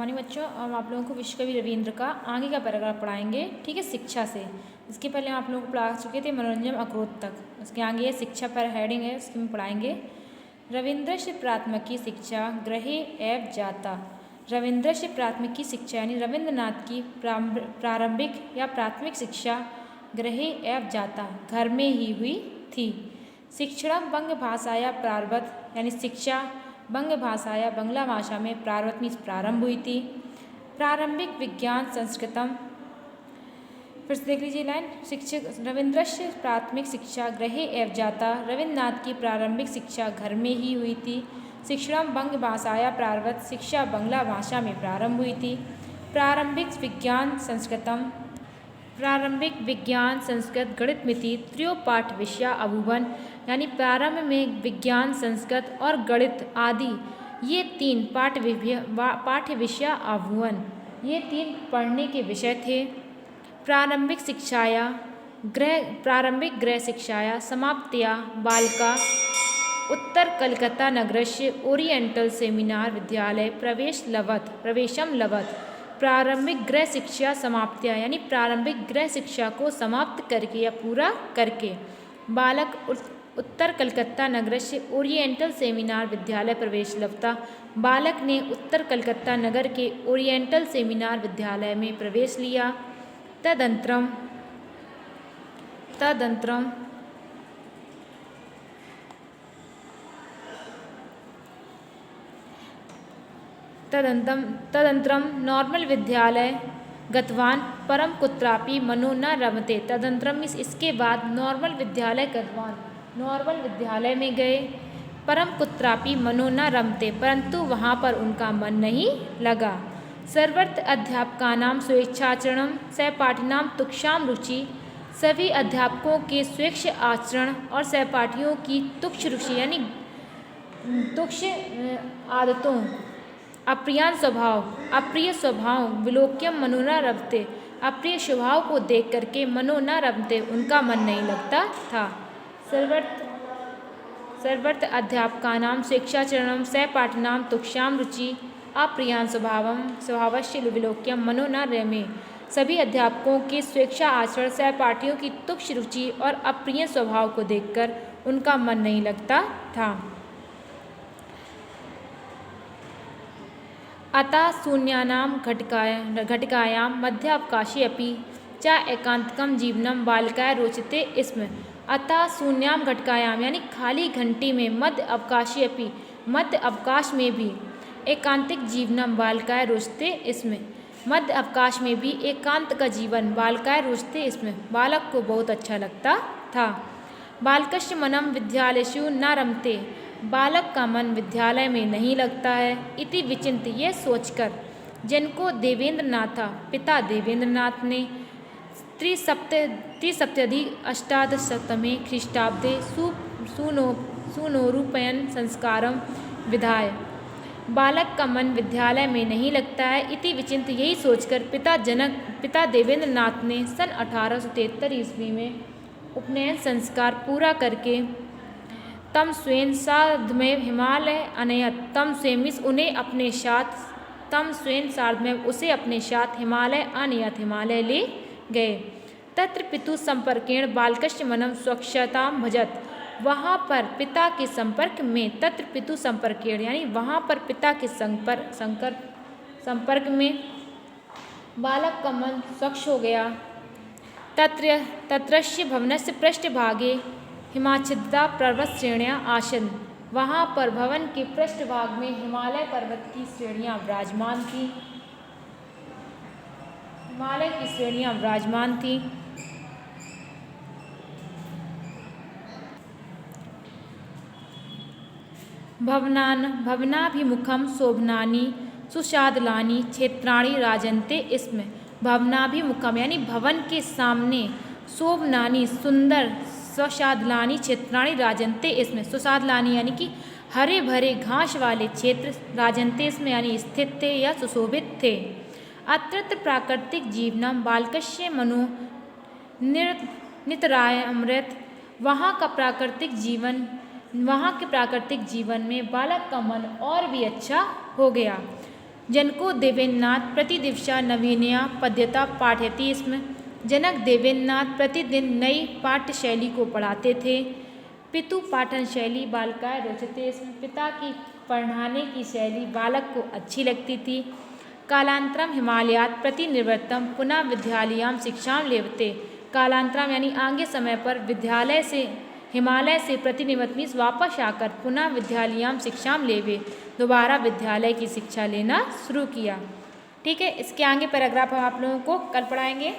Morning बच्चों, हम आप लोगों को विश्वकवि रविंद्र का आगे का पैराग्राफ पढ़ाएंगे। ठीक है, शिक्षा से। इसके पहले हम आप लोगों को पढ़ा चुके थे मनोरंजन अक्रोध तक। उसके आगे ये शिक्षा पर हेडिंग है, उसके में पढ़ाएंगे। रविंद्रस्य प्राथमिकी शिक्षा गृहे एव जाता। रविंद्रस्य प्राथमिकी शिक्षा यानी रविंद्रनाथ की प्रारंभिक या प्राथमिक शिक्षा गृहे एव जाता, घर में ही हुई थी। शिक्षणम बंग भाषाया प्रारब्ध यानी शिक्षा बंग भाषा या बंगला भाषा में प्रारंभ में प्रारंभ हुई थी। प्रारंभिक विज्ञान संस्कृतम, फिर से देख लीजिए लाइन। शिक्षक रविंद्रस्य प्राथमिक शिक्षा गृहे एव जाता, रविन्द्रनाथ की प्रारंभिक शिक्षा घर में ही हुई थी। शिक्षणम बंग भाषाया प्रारब्ध, शिक्षा बंगला भाषा में प्रारंभ हुई थी। प्रारंभिक विज्ञान संस्कृतम, प्रारंभिक विज्ञान संस्कृत गणित मिति त्रयो पाठ विषया अभूवन यानी प्रारंभ में विज्ञान संस्कृत और गणित आदि ये तीन पाठ्य विषय अभूवन, ये तीन पढ़ने के विषय थे। प्रारंभिक गृह शिक्षाया समाप्त्या बालका उत्तर कलकत्ता नगरस्य ओरिएंटल सेमिनार विद्यालय प्रवेशम लभत। प्रारंभिक गृह शिक्षा समाप्त्या यानी प्रारंभिक गृह शिक्षा को समाप्त करके या पूरा करके बालक उत्तर कलकत्ता नगर से ओरिएंटल सेमिनार विद्यालय प्रवेश लभता। बालक ने उत्तर कलकत्ता नगर के ओरिएंटल सेमिनार विद्यालय में प्रवेश लिया। तदंतरम नॉर्मल विद्यालय गतवान परम कुत्रापि मनो न रमते। तदंतरम इसके बाद नॉर्मल विद्यालय गतवान, नॉर्मल विद्यालय में गए। परम कुत्रापि मनो न रमते, परंतु वहाँ पर उनका मन नहीं लगा। सर्वर्थ अध्यापकानां स्वेच्छाचरणम सहपाठिनां तुक्षाम रुचि, सभी अध्यापकों के स्वेच्छ आचरण और सहपाठियों की तुक्ष रुचि यानी तुक्ष आदतों, अप्रिय स्वभाव विलोक्यम मनो न रमते, अप्रिय स्वभाव को देख करके मनो न रमते उनका मन नहीं लगता था। सर्वर्थ अध्यापकानां स्वेच्छाचरणं सहपाठिनां तुक्षाम रुचि अप्रियान स्वभावस्य विलोक्यम मनो न रमे, सभी अध्यापकों के स्वेच्छा आचरण सहपाठियों की तुक्ष रुचि और अप्रिय स्वभाव को देखकर उनका मन नहीं लगता था। अतः शून्यानां घटिकायां मध्यावकाशे अपि च एकांतकं जीवनं बालकाय रोचते स्म। अतः शून्यां घटिकायां यानी खाली घंटी में मध्य अवकाश में भी एकांतिक जीवनम बालकाय रोचते स्म, मध्य अवकाश में भी एकांत का जीवन बालकाय रोचते स्म, बालक को बहुत अच्छा लगता था। बालकस्य मनम विद्यालयेषु न रमते, बालक का मन विद्यालय में नहीं लगता है। इति विचिंत ये सोचकर जिनको देवेंद्रनाथ पिता देवेंद्रनाथ ने त्रिसप्तत्यधिक अष्टादशतमे ख्रीष्टाब्दे सुनोरूपयन संस्कारम विधाय, बालक का मन विद्यालय में नहीं लगता है। इति विचिंत यही सोचकर पिता देवेंद्रनाथ ने सन 1873 ईस्वी में उपनयन संस्कार पूरा करके तम स्वयं सार्धमेव हिमालय अनयत, तम स्वयं उन्हें अपने साथ उसे अपने साथ हिमालय अनयत, हिमालय ले गए। तत्र पितु संपर्केण बालकस्य मनम स्वच्छतां भजत, वहाँ पर पिता के संपर्क में, तत्र पितु संपर्केण यानी वहाँ पर पिता के संपर्क में बालक का मन स्वच्छ हो गया। तत्रस्य भवनस्य पृष्ठभागे हिमाच्छादिता पर्वत श्रेणियाँ आसन, वहाँ पर भवन के पृष्ठभाग में हिमालय पर्वत की श्रेणियाँ विराजमान थी, हिमालय की श्रेणियाँ विराजमान थी। भवनाभिमुखम शोभनानि सुशादलानि क्षेत्राणि राजन्ते स्म। भवनाभिमुखम यानी भवन के सामने, शोभनानि सुंदर, सुशादलानि क्षेत्राणि राजन्ते स्म, सुशादलानि यानी कि हरे भरे घास वाले क्षेत्र, राजन्ते स्म यानी स्थित थे या सुशोभित थे। अत्रत्य प्राकृतिक जीवनम बालकस्य मनो नितरामृत, वहाँ के प्राकृतिक जीवन में बालक का मन और भी अच्छा हो गया। जनको देवेन्द्रनाथ प्रतिदिवसा नवीनया पद्यता पाठयति स्म। जनक देवेन्द्रनाथ प्रतिदिन नई पाठ्यशैली को पढ़ाते थे। पितु पाठन शैली बालकाय रोचते स्म। पिता की पढ़ाने की शैली बालक को अच्छी लगती थी। कालांतरम हिमालयात प्रतिनिवृत्तम पुनः विद्यालयां शिक्षां लेवते। कालांतरम यानी आगे समय पर हिमालय से प्रतिनिवृत्त मीन्स वापस आकर पुनः विद्यालयां शिक्षां लेवे, दोबारा विद्यालय की शिक्षा लेना शुरू किया। ठीक है, इसके आगे पैराग्राफ हम आप लोगों को कल पढ़ाएंगे।